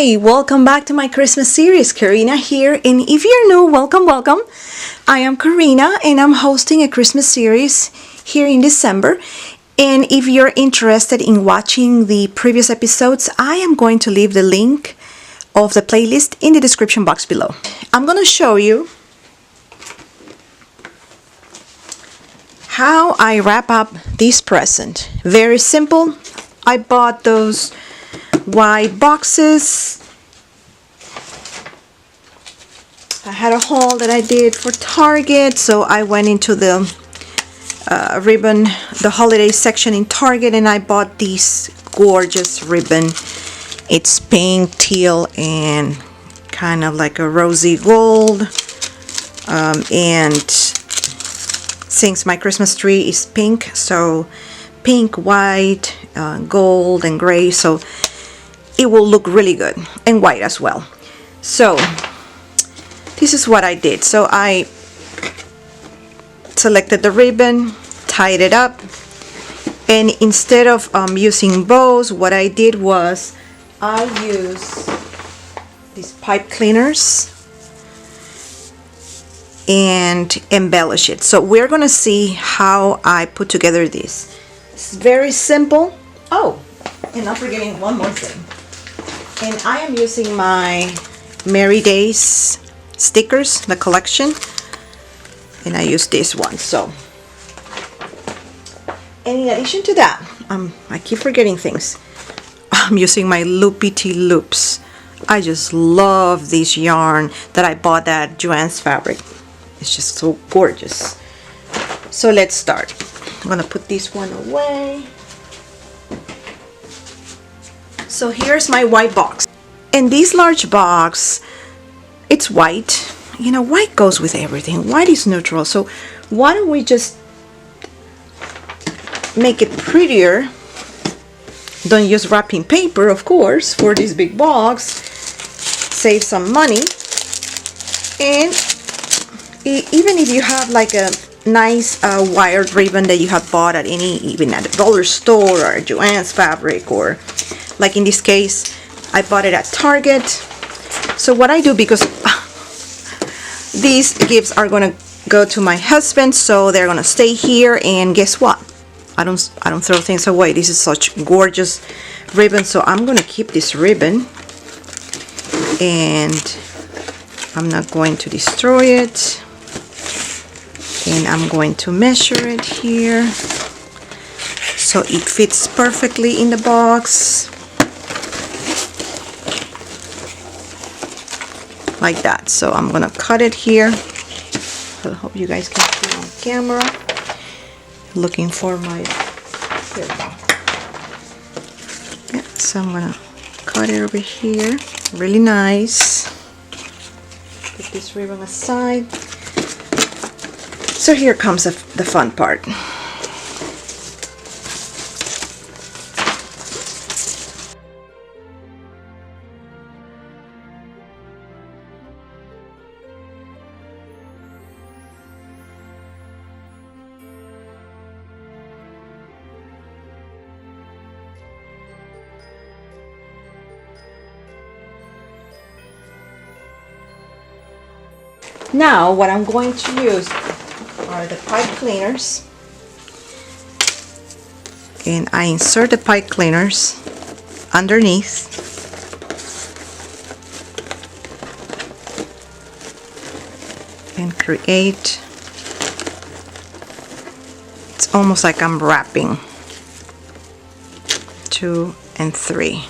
Hi, welcome back to my Christmas series. Karina here, and if you're new, welcome. I am Karina, and I'm hosting a Christmas series here in December. And if you're interested in watching the previous episodes, I am going to leave the link of the playlist in the description box below. I'm going to show you how I wrap up this present. Very simple. I bought those white boxes. I had a haul that I did for Target, so I went into the ribbon, the holiday section in Target, and I bought this gorgeous ribbon. It's pink, teal, and kind of like a rosy gold. And since my Christmas tree is pink, so pink, white, gold, and gray, so it will look really good, and white as well. So this is what I did. So I selected the ribbon, tied it up, and instead of using bows, what I did was I used these pipe cleaners and embellish it. So we're gonna see how I put together this. It's very simple. Oh, and I'm forgetting one more thing. And I am using my Merry Days stickers, the collection, and I use this one. So, and in addition to that, I keep forgetting things. I'm using my Loopy Tea loops. I just love this yarn that I bought at Joann's Fabric. It's just so gorgeous. So let's start. I'm gonna put this one away. So here's my white box. And this large box, it's white. You know, white goes with everything. White is neutral. So why don't we just make it prettier? Don't use wrapping paper, of course, for this big box. Save some money. And even if you have like a nice wired ribbon that you have bought at even at the dollar store or Joann's Fabric, or like in this case I bought it at Target. So what I do, because these gifts are gonna go to my husband, so they're gonna stay here, and guess what, I don't throw things away. This is such gorgeous ribbon, so I'm gonna keep this ribbon and I'm not going to destroy it. And I'm going to measure it here so it fits perfectly in the box, like that. So I'm gonna cut it here. I hope you guys can see on camera. Looking for my, here we go. Yeah, so I'm gonna cut it over here, really nice. Put this ribbon aside. So here comes the fun part. Now what I'm going to use are the pipe cleaners, and I insert the pipe cleaners underneath, and create, it's almost like I'm wrapping 2 and 3.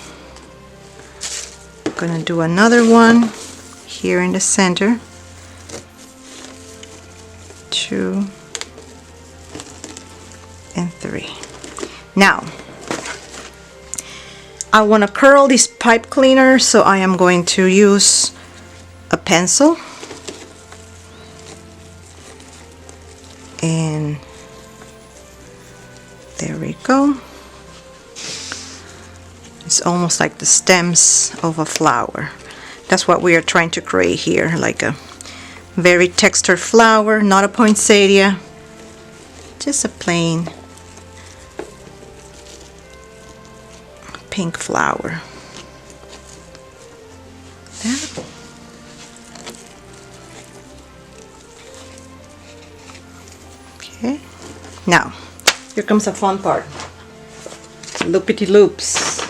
I'm gonna do another one here in the center. 2 and 3. Now I want to curl this pipe cleaner, so I am going to use a pencil, and there we go. It's almost like the stems of a flower. That's what we are trying to create here, like a very textured flower, not a poinsettia, just a plain pink flower. Okay, now here comes the fun part. Loopity loops.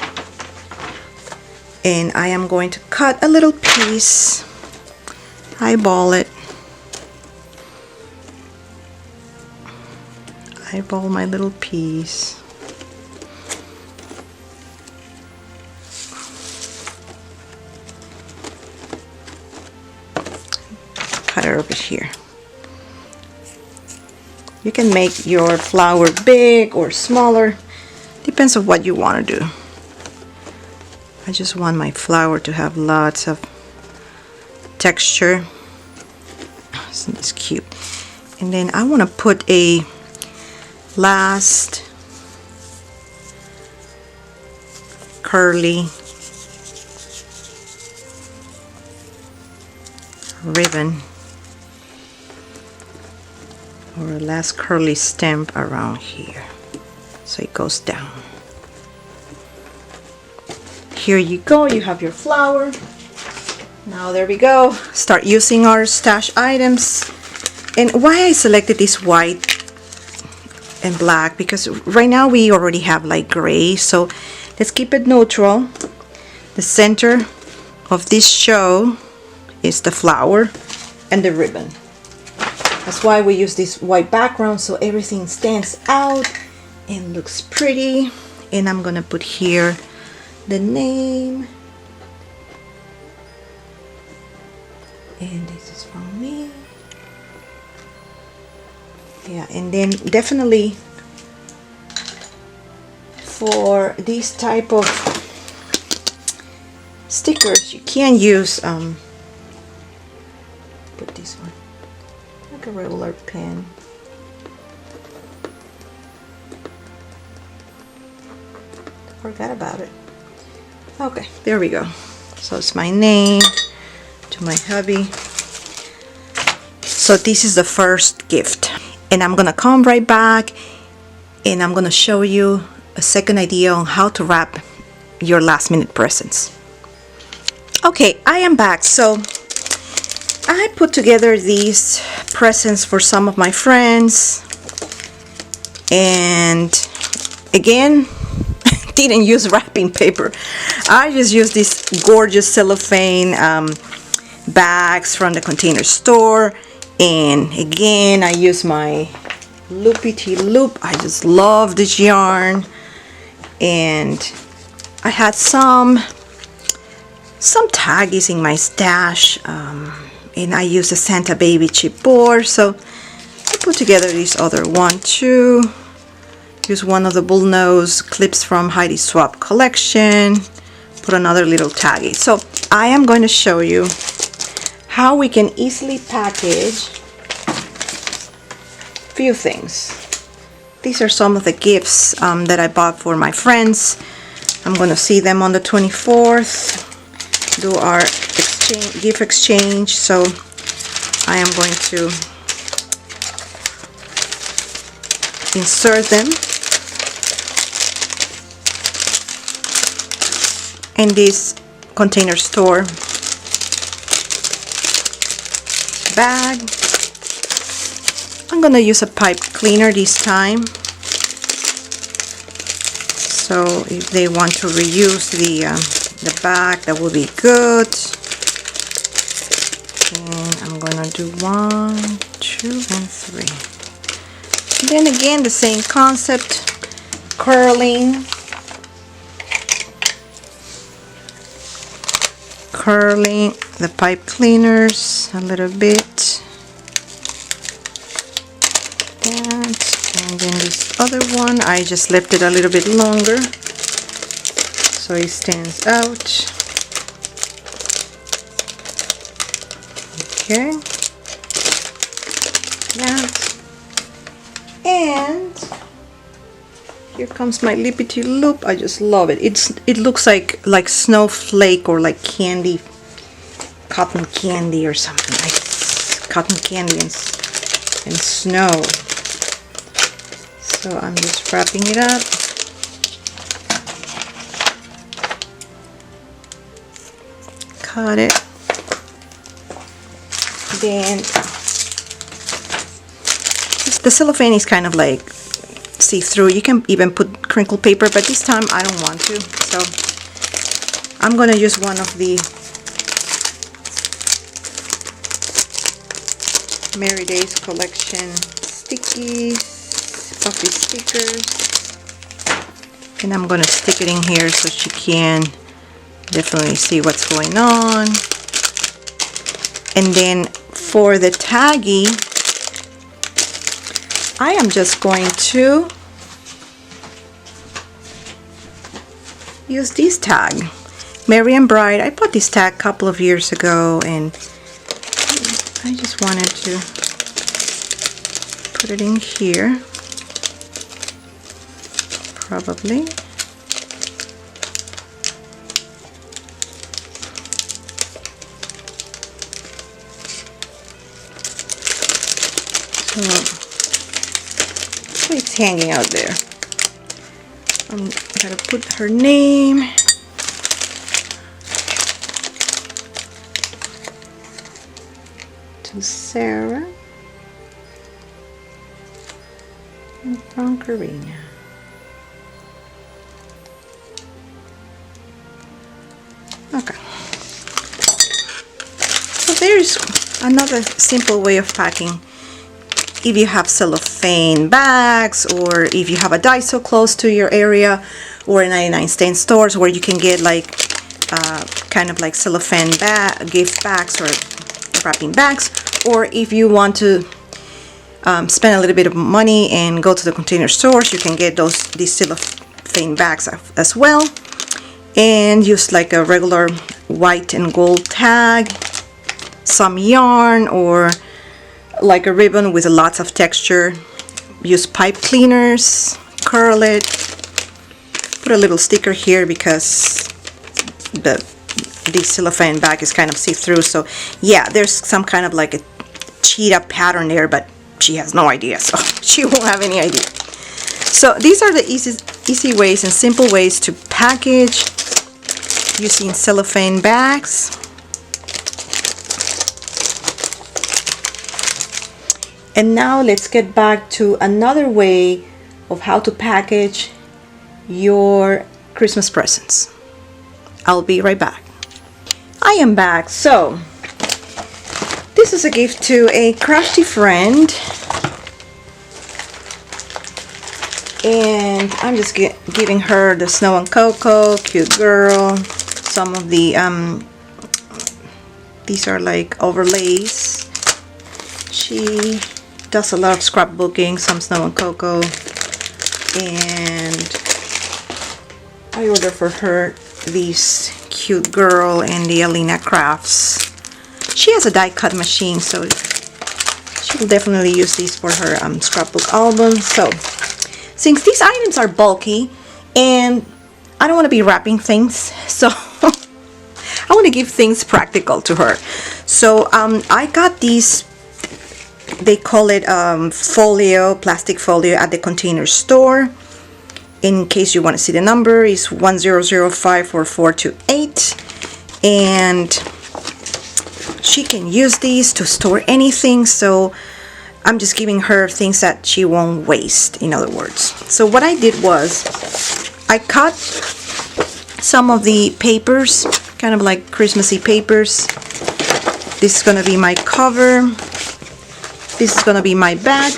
And I am going to cut a little piece, eyeball it, eyeball my little piece. Cut it over here. You can make your flower big or smaller, depends on what you want to do. I just want my flower to have lots of texture. Isn't this cute? And then I want to put a last curly ribbon or a last curly stamp around here, so it goes down. Here you go, you have your flower. Now there we go, start using our stash items. And why I selected this white and black, because right now we already have like gray, so let's keep it neutral. The center of this show is the flower and the ribbon. That's why we use this white background, so everything stands out and looks pretty. And I'm gonna put here the name, and this is from me. Yeah, and then definitely for these type of stickers you can use put this one like a regular pen. Forgot about it. Okay, there we go. So it's my name to my hubby. So this is the first gift, and I'm gonna come right back and I'm gonna show you a second idea on how to wrap your last minute presents. Okay, I am back. So I put together these presents for some of my friends, and again, didn't use wrapping paper. I just used these gorgeous cellophane bags from the Container Store, and again I use my loopity loop. I just love this yarn, and I had some taggies in my stash, and I used a Santa Baby chipboard, so I put together this other one too. Use one of the bullnose clips from Heidi Swapp collection, put another little taggy. So I am going to show you how we can easily package few things. These are some of the gifts that I bought for my friends. I'm going to see them on the 24th, do our gift exchange. So I am going to insert them in this Container Store bag. I'm gonna use a pipe cleaner this time, so if they want to reuse the bag, that will be good. And I'm gonna do 1, 2, and 3. And then again, the same concept, curling the pipe cleaners a little bit, and then this other one I just left it a little bit longer so it stands out. Okay, yeah, and here comes my lippity loop. I just love it. It looks like snowflake or like candy, cotton candy or something, like cotton candy and snow. So I'm just wrapping it up. Cut it. Then The cellophane is kind of like see-through. You can even put crinkle paper, but this time I don't want to, so I'm gonna use one of the Merry Days collection stickies, puffy stickers, and I'm gonna stick it in here so she can definitely see what's going on. And then for the taggy, I am just going to use this tag, Merry and Bright. I bought this tag a couple of years ago, and I just wanted to put it in here, probably. So it's hanging out there. I'm gonna put her name. To Sarah and from Karina. Okay. So there's another simple way of packing. If you have cellophane bags, or if you have a Daiso close to your area, or 99-cent stores where you can get like kind of like cellophane gift bags or wrapping bags, or if you want to spend a little bit of money and go to the container stores, you can get these cellophane bags as well, and use like a regular white and gold tag, some yarn, or like a ribbon with lots of texture. Use pipe cleaners, curl it, put a little sticker here because this cellophane bag is kind of see-through, so yeah, there's some kind of like a cheetah pattern there, but she has no idea, so she won't have any idea. So these are the easy ways and simple ways to package using cellophane bags. And now let's get back to another way of how to package your Christmas presents. I'll be right back. I am back. So this is a gift to a crafty friend, and I'm just giving her the Snow and Cocoa, cute girl. Some of the these are like overlays. She does a lot of scrapbooking, some Snow and Cocoa, and I ordered for her these cute girl and the Alina crafts. She has a die cut machine, so she will definitely use these for her scrapbook album. So since these items are bulky and I don't want to be wrapping things, so I want to give things practical to her. So I got these, they call it folio, plastic folio at the Container Store. In case you want to see the number, is 10054428, and she can use these to store anything. So I'm just giving her things that she won't waste, in other words. So what I did was I cut some of the papers, kind of like Christmassy papers. This is gonna be my cover. This is gonna be my bag.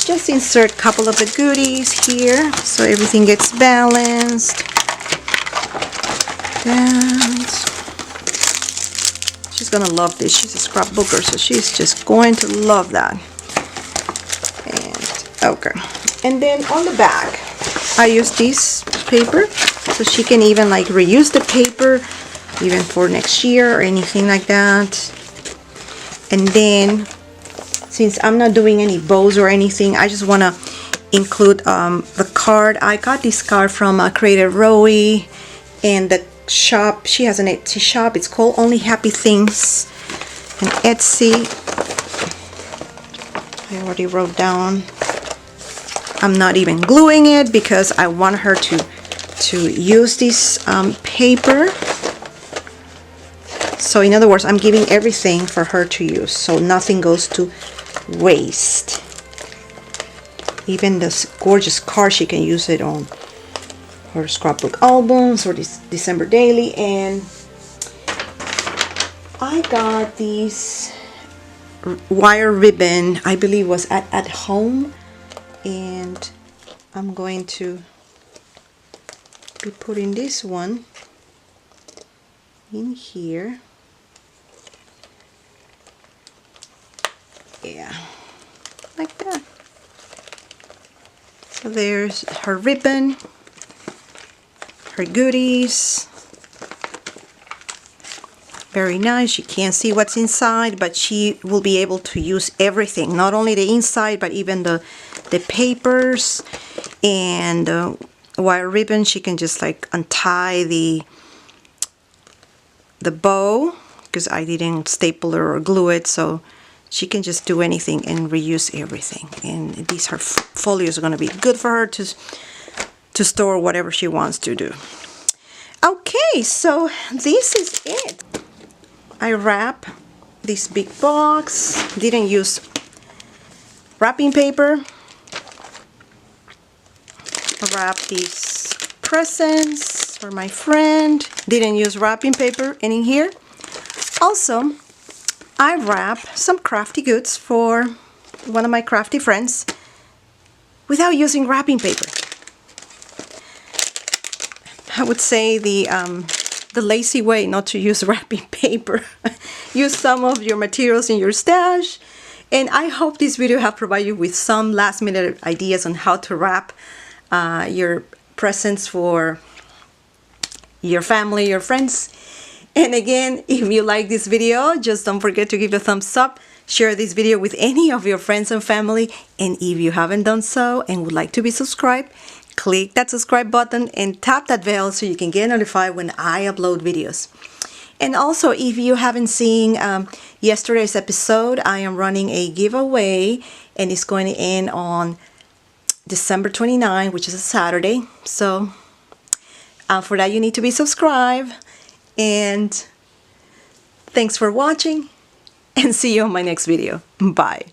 Just insert a couple of the goodies here so everything gets balanced. And she's gonna love this. She's a scrapbooker, so she's just going to love that. And okay. And then on the back, I use this paper, so she can even like reuse the paper even for next year or anything like that. And then, since I'm not doing any bows or anything, I just want to include the card. I got this card from Creative Rowie, and the shop, she has an Etsy shop. It's called Only Happy Things, and Etsy. I already wrote down. I'm not even gluing it because I want her to use this paper. So in other words, I'm giving everything for her to use, so nothing goes to waste. Even this gorgeous card, she can use it on her scrapbook albums or this December daily. And I got these wire ribbon, I believe was at home, and I'm going to be putting this one in here. Yeah, like that. So there's her ribbon, her goodies. Very nice. You can't see what's inside, but she will be able to use everything, not only the inside but even the papers and wire ribbon. She can just like untie the bow, because I didn't staple it or glue it, so she can just do anything and reuse everything. And these her folios are going to be good for her to store whatever she wants to do. Okay, so this is it. I wrap this big box. Didn't use wrapping paper. I wrap these presents for my friend. Didn't use wrapping paper. And in here also I wrap some crafty goods for one of my crafty friends without using wrapping paper. I would say the lazy way not to use wrapping paper. Use some of your materials in your stash. And I hope this video have provided you with some last minute ideas on how to wrap your presents for your family, your friends. And again, if you like this video, just don't forget to give it a thumbs up. Share this video with any of your friends and family. And if you haven't done so and would like to be subscribed, click that subscribe button and tap that bell so you can get notified when I upload videos. And also, if you haven't seen yesterday's episode, I am running a giveaway and it's going to end on December 29, which is a Saturday. So for that, you need to be subscribed. And thanks for watching and see you on my next video. Bye.